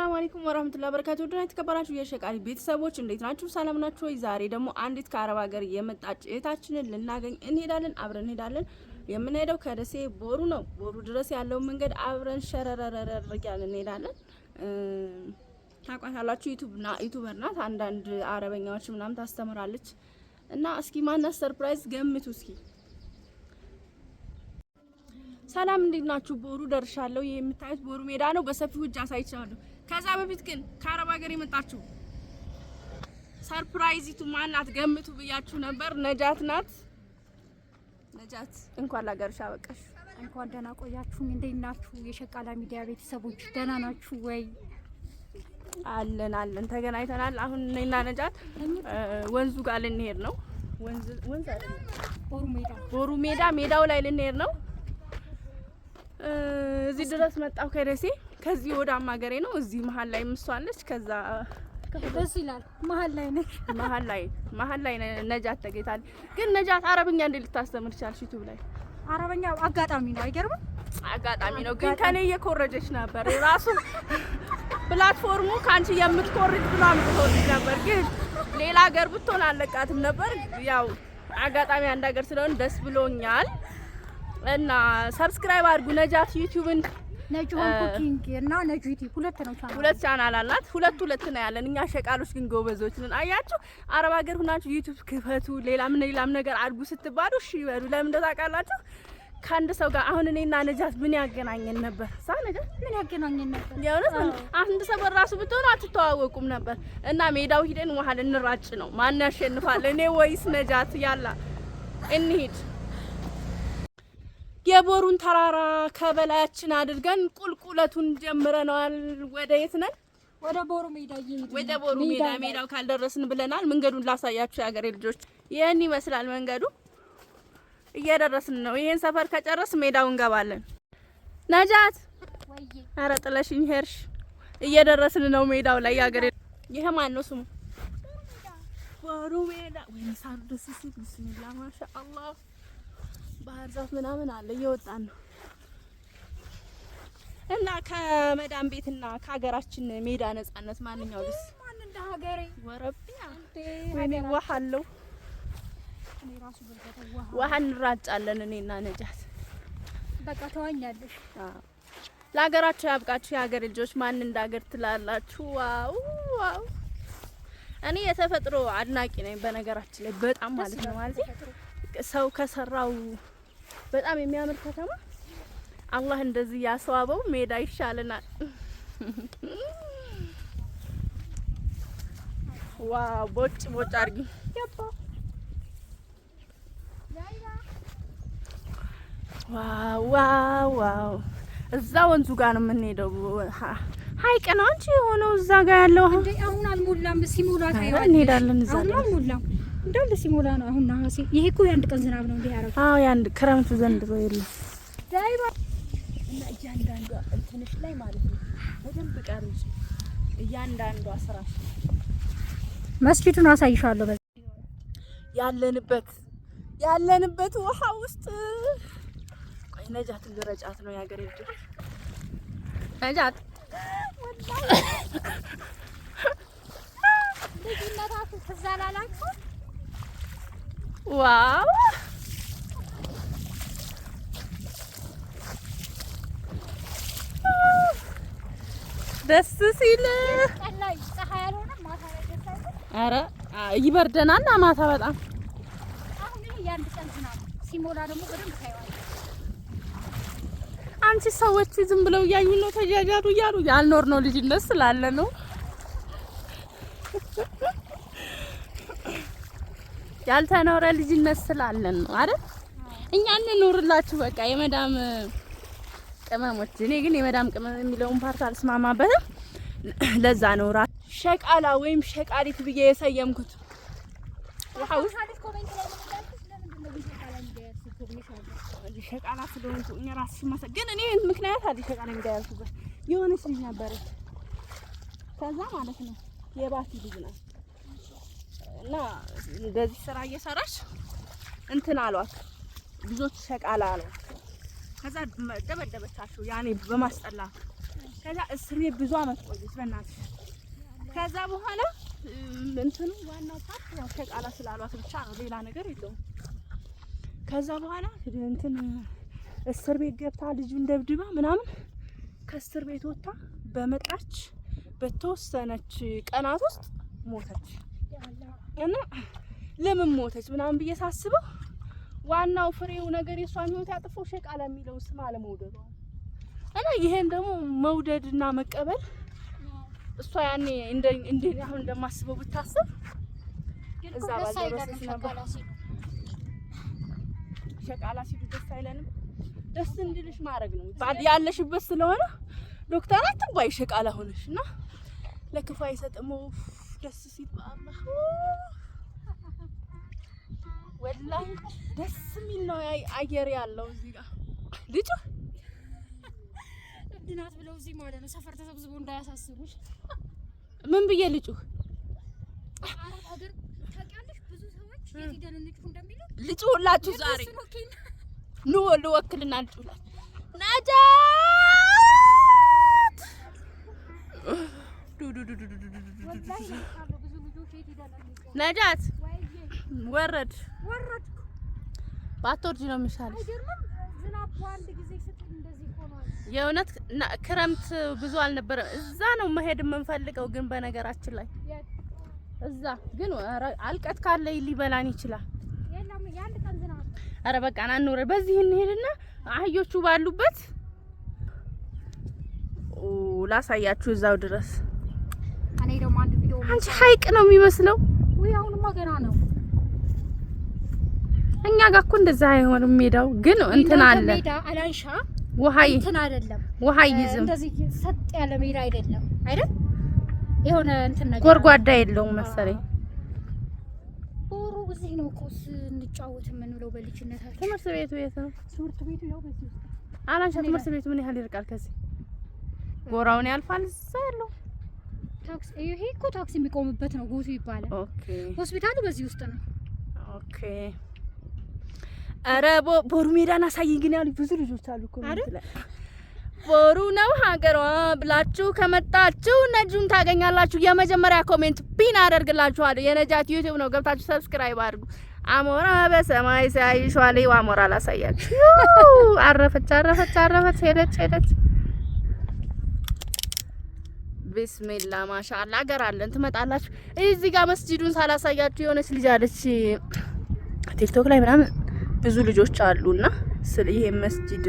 ሰላም አለይኩም ወራህመቱላሂ ወበረካቱሁ። ወደና የተከበራችሁ የሸቃሊ ቤተሰቦች እንዴት ናችሁ? ሰላም ናችሁ ወይ? ዛሬ ደግሞ አንዲት ከአረብ ሀገር የመጣች እህታችንን ልናገኝ እንሄዳለን። አብረን እንሄዳለን። የምንሄደው ከደሴ ቦሩ ነው። ቦሩ ድረስ ያለው መንገድ አብረን ሸረረረረ ያለን እንሄዳለን። ታውቃታላችሁ፣ ዩቲዩበር ናት። አንዳንድ አረበኛዎች ምናምን ታስተምራለች። እና እስኪ ማናት ሰርፕራይዝ ገምቱ እስኪ። ሰላም እንዴት ናችሁ? ቦሩ ደርሻለሁ። ይሄ የምታዩት ቦሩ ሜዳ ነው። በሰፊው እጅ አሳይቻለሁ። ከዛ በፊት ግን ከአረብ ሀገር የመጣችሁ ሰርፕራይዚቱ ማናት ገምቱ ብያችሁ ነበር። ነጃት ናት። ነጃት እንኳን ለሀገርሽ አበቃሽ። እንኳን ደህና ቆያችሁ። እንዴት ናችሁ? የሸቃላ ሚዲያ ቤተሰቦች ደህና ናችሁ ወይ? አለን ተገናኝተናል። አሁን እኔና ነጃት ወንዙ ጋር ልንሄድ ነው። ወንዝ አይደለም፣ ቦሩ ሜዳው ላይ ልንሄድ ነው። እዚህ ድረስ መጣው ከደሴ። ከዚህ ወደ አማገሬ ነው። እዚህ መሀል ላይ ምሷለች። ከዛ ደስ ይላል። መሀል ላይ ነጃት ተገኝታለች። ግን ነጃት አረብኛ እንዴት ልታስተምር ቻልሽ? ዩቲዩብ ላይ አረብኛ አጋጣሚ ነው። አይገርምም? አጋጣሚ ነው። ግን ከኔ እየኮረጀች ነበር። ራሱ ፕላትፎርሙ ካንቺ የምትኮርጅ ብላ ምትኮርጅ ነበር። ግን ሌላ ሀገር ብትሆን አለቃትም ነበር። ያው አጋጣሚ አንድ ሀገር ስለሆነ ደስ ብሎኛል። እና ሰብስክራይብ አድርጉ ነጃት ዩቲዩብን። ነጅሆን ኩኪንግ እና ነጅ ዩቲዩብ ሁለት ቻናል አላት። ሁለት ነው ያለን። እኛ ሸቃሎች ግን ጎበዞች ነን። አያችሁ፣ አረብ ሀገር ሁናችሁ ዩቲዩብ ክፈቱ፣ ሌላም ነገር አድርጉ ስትባሉ እሺ ይበሉ። ለምን እንደታውቃላችሁ? ከአንድ ሰው ጋር አሁን እኔና ነጃት ምን ያገናኘን ነበር? ነጃት ምን ያገናኘን ነበር? ያውነት አንድ ሰው ራሱ ብትሆኑ አትተዋወቁም ነበር። እና ሜዳው ሂደን ውሃ ልንራጭ ነው። ማን ያሸንፋል? እኔ ወይስ ነጃት? ያላ እንሂድ። የቦሩን ተራራ ከበላያችን አድርገን ቁልቁለቱን ጀምረናል። ወደ የት ነን? ወደ ቦሩ ሜዳ እየሄድን። ወደ ቦሩ ሜዳው ካልደረስን ብለናል። መንገዱን ላሳያችሁ የሀገሬ ልጆች። ይሄን ይመስላል መንገዱ። እየደረስን ነው። ይሄን ሰፈር ከጨረስ ሜዳው እንገባለን። ነጃት ወይ ኧረ ጥለሽኝ ሄርሽ። እየደረስን ነው ሜዳው ላይ የሀገሬ። ይሄ ማን ነው ስሙ? ቦሩ ሜዳ። ወይ ሳሩ ደስ ሲል ቢስሚላህ ማሻአላህ። ባህር ዛፍ ምናምን አለ። እየወጣን ነው። እና ከመዳም ቤትና ከሀገራችን ሜዳ ነጻነት ማንኛው ደስ ማን እንደ ሀገሬ ወረብያ ወይኔ ዋሃለው። እኔ ራሱ በልተው ውሃ እንራጫለን እኔና ነጃት። በቃ ተዋኛለሽ። ለሀገራችሁ ያብቃችሁ የሀገር ልጆች። ማን እንደ ሀገር ትላላችሁ? ዋው እኔ የተፈጥሮ አድናቂ ነኝ በነገራችን ላይ በጣም ማለት ነው። ማለት ሰው ከሰራው በጣም የሚያምር ከተማ አላህ እንደዚህ ያስዋበው ሜዳ ይሻለናል። ዋው ቦጭ አድርጊ ያባ። ዋው እዛ ወንዙ ጋር ነው የምንሄደው። ሀይቅ ነው እንጂ የሆነው እዛ ጋር ያለው አሁን አልሞላም። ሲሞላ ታይዋል። እንሄዳለን እዛ አሁን አልሞላም። እንዳለ ሲሞላ ነው አሁን ነሐሴ። ይሄ እኮ የአንድ ቀን ዝናብ ነው እንዴ ያረፈው? አዎ የአንድ ክረምቱ ዘንድሮ የለም። ዳይባ እና እያንዳንዷ እንትንሽ ላይ ማለት ነው በደንብ ቀርጭ። እያንዳንዷ ስራሽ መስጂዱን አሳይሻለሁ። በዚህ ያለንበት ውሃ ውስጥ ቆይ ነጃት ልረጫት ነው ያገሬ ልጅ። ነጃት ልጅነታችሁ ትዝ አላላችሁ? ዋው ደስ ሲል ቀላይ ፀሐይ ያልሆነ ማታ ላይ ደሳይል። አረ ይበርደናል ማታ በጣም። አሁን ይሄ የአንድ ቀን ዝናብ ሲሞላ ደግሞ በደንብ ታይዋለሽ። አንቺ ሰዎች ዝም ብለው እያዩ ነው ተጃጃሩ እያሉ ያልኖር ነው ልጅነት ስላለ ነው። ያልተኖረ ልጅነት ስላለን ነው አይደል? እኛ እንኖርላችሁ በቃ የመዳም ቅመሞች። እኔ ግን የመዳም ቅመም የሚለውን ፓርት አልስማማበትም። ለዛ ነው ራስ ሸቃላ ወይም ሸቃሊት ብዬ የሰየምኩት። ዋው ኮሜንት ላይ ለምንድነው ሸቃላ ስለሆንኩ እኛ ራስሽ ማሰ ግን እኔ ምክንያት አለ ሸቃላ እንዳያልኩበት የሆነች ልጅ ነበረች። ከዛ ማለት ነው የባቲ ልጅ ናት እና እንደዚህ ስራ እየሰራች እንትን አሏት ብዙዎች ሸቃላ አሏት። ከዛ ደበደበቻቸው ያኔ በማስጠላት። ከዛ እስር ቤት ብዙ አመት ቆየች በእናትሽ። ከዛ በኋላ እንትኑ ዋናው ፓርት ያው ሸቃላ ስላሏት ብቻ ነው፣ ሌላ ነገር የለውም። ከዛ በኋላ እንትን እስር ቤት ገብታ ልጁን ደብድባ ምናምን ከእስር ቤት ወጣ በመጣች በተወሰነች ቀናት ውስጥ ሞተች። እና ለምን ሞተች ምናምን ብዬ ሳስበው ዋናው ፍሬው ነገር የሷን ህይወት ያጥፈው ሸቃላ የሚለው ስም አለመውደዷ እና ይሄን ደግሞ መውደድና መቀበል እሷ ያኔ እንደ አሁን እንደማስበው ብታስብ እዛ ባልደረሰች ነበር። ሸቃላ ሲሉ ደስ አይለንም። ደስ እንዲልሽ ማድረግ ነው ያለሽበት ስለሆነ ዶክተር አትባይ ሸቃላ ሆነሽ እና ለክፉ አይሰጥም። ደስ ሲል በአላህ ወላሂ ደስ የሚል ነው አየር ያለው እዚህ ጋር ልጅ እንድናት ብለው እዚህ ማለት ነው ሰፈር ተሰብስቦ እንዳያሳስቡሽ። ምን ብዬ ልጩ አገር ታውቂያለሽ? ብዙ ሰዎች የት ሄደን እንጩህ እንደሚሉ ልጩ ሁላችሁ ዛሬ ኑ ልወክልና ልጩላችሁ ነጃት ወረድ ባትወርጂ ነው የሚሻለው። የእውነት ክረምት ብዙ አልነበረም። እዛ ነው መሄድ የምንፈልገው ግን በነገራችን ላይ እዛ ግን አልቀት ካለ ሊበላን ይችላል። አረ በቃ ና እንውረድ። በዚህ እንሄድና አህዮቹ ባሉበት ላሳያችሁ እዛው ድረስ። እኔ ደግሞ አንድ ቪዲዮ አንቺ ሀይቅ ነው የሚመስለው ወይ? አሁንማ ገና ነው። እኛ ጋር እኮ እንደዛ አይሆንም። ሜዳው ግን እንትን አለ ሜዳ አላንሻ ውሃ እንትን አይደለም። ውሃ ይዝም እንደዚህ ሰጥ ያለ ሜዳ አይደለም አይደል? የሆነ እንትን ነገር ጎርጓዳ የለውም መሰለኝ። ኦሮ እዚህ ነው እኮ ስንጫወት የምንውለው በልጅነታችን። ትምህርት ቤቱ የት ነው? ትምህርት ቤቱ ያው በዚህ ውስጥ አላንሻ። ትምህርት ቤቱ ምን ያህል ይርቃል ከዚህ? ጎራውን ያልፋል እዛ ያለው ታክሲ። ይሄ እኮ ታክሲ የሚቆምበት ነው ጎቱ ይባላል። ኦኬ። ሆስፒታሉ በዚህ ውስጥ ነው። ኦኬ። አረ ቦሩ ሜዳን አሳይኝ ግን ያሉ ብዙ ልጆች አሉ እኮ ማለት ላይ ቦሩ ነው ሀገሯ ብላችሁ ከመጣችሁ ነጁን ታገኛላችሁ። የመጀመሪያ ኮሜንት ፒን አደርግላችኋለሁ። የነጃት ዩቲዩብ ነው፣ ገብታችሁ ሰብስክራይብ አድርጉ። አሞራ በሰማይ ሳይሻለ አሞራ ላሳያችሁ። አረፈች ሄደች። ቢስሚላ ማሻአላ ሀገር አለን። ትመጣላችሁ። እዚህ ጋር መስጂዱን ሳላሳያችሁ የሆነች ልጅ አለች ቲክቶክ ላይ ምናምን ብዙ ልጆች አሉና ስለ ይሄ መስጂድ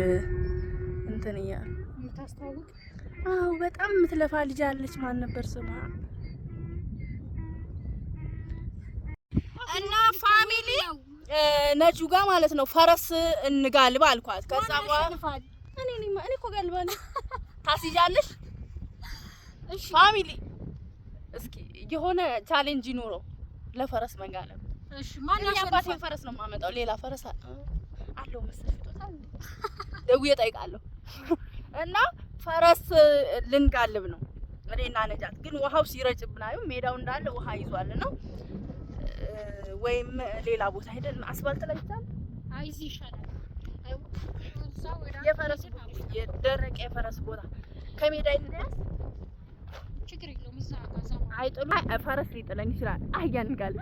እንትን እያሉ የምታስተዋውቅ አዎ በጣም የምትለፋ ልጅ አለች። ማን ነበር ስሟ? እና ፋሚሊ ነጁ ጋር ማለት ነው ፈረስ እንጋልብ አልኳት። ከዛ በኋላ እኔ እኮ ጋልባለሁ ታስይዣለሽ። እሺ ፋሚሊ እስኪ የሆነ ቻሌንጅ ይኑረው ለፈረስ መጋለብ። እሺ ማን ያባቴ ፈረስ ነው የማመጣው? ሌላ ፈረስ አለው መሰለኝ ቶታል ደውዬ እጠይቃለሁ። እና ፈረስ ልንጋልብ ነው እኔና ነጃት። ግን ውሃው ሲረጭብን አዩ ሜዳው እንዳለ ውሃ ይዟል ነው ወይም ሌላ ቦታ ሄደን አስፋልት ላይ ይታል አይዚ ይሻላል። የፈረስ የደረቀ የፈረስ ቦታ ከሜዳ ይልያስ ችግር የለውም። እዛ ጋዛማ አይጥሉ ፈረስ ሊጥለኝ ይችላል። አህያን ጋር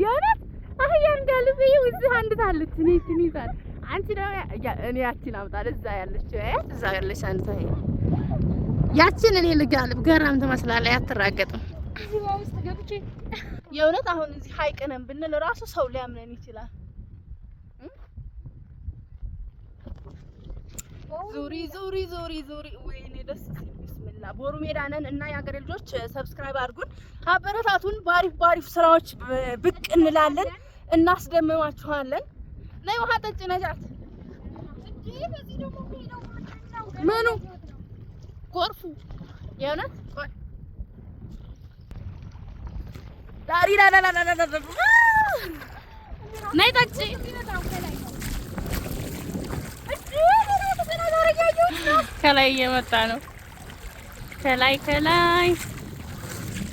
ያረት አህያን ጋር በይው እዚህ አንድ ታለች እኔ ይዛል አንቺ ነው እኔ ያቺን አምጣለ እዛ ያለች እዛ ያለች አንድ ታይ ያቺን እኔ ልጋልብ ገራም ትመስላለች። አትራገጥም እዚህ ውስጥ ገብቼ የእውነት አሁን እዚህ ሀይቅ ነን ብንል ራሱ ሰው ሊያምነን ይችላል። ዙሪ ወይኔ ደስ ሲል ቢስሚላህ። ቦሩ ሜዳ ነን እና የሀገሬ ልጆች ሰብስክራይብ አድርጉን፣ አበረታቱን። ባሪፍ ስራዎች ብቅ እንላለን፣ እናስደምማችኋለን። ነይ ውሃ ጠጪ ነጃት። ምኑ ጎርፉ የእውነት ቆይ ዳሪ ነይ ጠጪ። ከላይ እየመጣ ነው ከላይ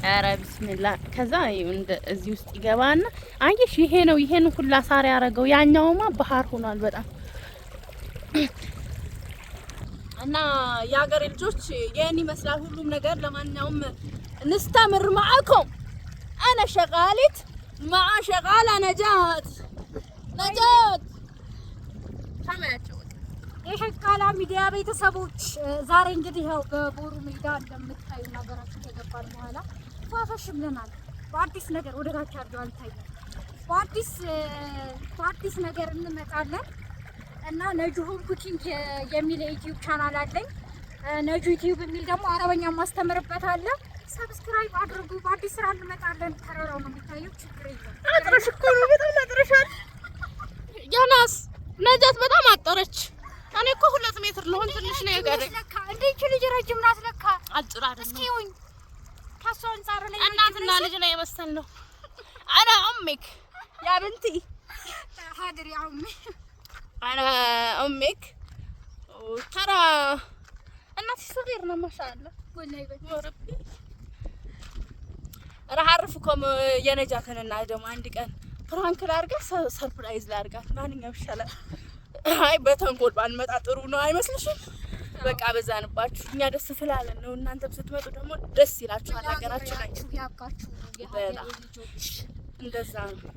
ኧረ ቢስሚላ። ከዛ እዚህ ውስጥ ይገባና አየሽ ይሄ ነው ይሄን ሁላ ሳር ያደረገው። ያኛውማ ባህር ሆኗል በጣም እና የሀገሬ ልጆች ይህን ይመስላል ሁሉም ነገር። ለማንኛውም نستمر معكم أنا شغالت مع شغالة نجاة سمعتوا የሸቃላ ሚዲያ ቤተሰቦች ዛሬ እንግዲህ ያው በቦሩ ሜዳ እንደምታዩ ነገራችን ከገባን በኋላ ፋፋሽ ብለናል። በአዲስ ነገር ወደ ታች አድርገው አልታየም። በአዲስ ነገር እንመጣለን እና ነጁ ሆም ኩኪንግ የሚል የዩቲዩብ ቻናል አለኝ። ነጁ ዩቲዩብ የሚል ደግሞ አረበኛ ማስተምርበት አለ። ሰብስክራይብ አድርጉ። በአዲስ ስራ እንመጣለን። ተራራው ነው የሚታየው። ችግር የለም። አጥረሽ እኮ ነው፣ በጣም አጥረሻል። ያናስ ነጃት በጣም አጠረች። እኔ እኮ 2 ሜትር ነው ትንሽ ነው ያጋደኝ። እንዴ እቺ ልጅ ረጅም ናት ለካ። አጭር አይደለም። እስኪ ይሁን ከሷ አንፃር ላይ እናትና ልጅ ነው የመሰል ነው። አና ኡሚክ ያ ብንቲ ሀድር ያ ኡሚ አና ኡሚክ ተራ እናትሽ صغير ነው ማሻአላ ወላሂ በረቢ راح اعرفكم የነጃተንና ደግሞ አንድ ቀን ፍራንክ ላርጋት ሰርፕራይዝ ላርጋት ማንኛው ይሻላል? አይ በተንኮል ባንመጣ ጥሩ ነው አይመስልሽም? በቃ በዛንባችሁ እኛ ደስ ስላለን ነው። እናንተም ስትመጡ ደግሞ ደስ ይላችኋል። ሀገራችሁ ላይ ያብቃችሁ። የሀገሬ ልጆች እንደዛ ነው።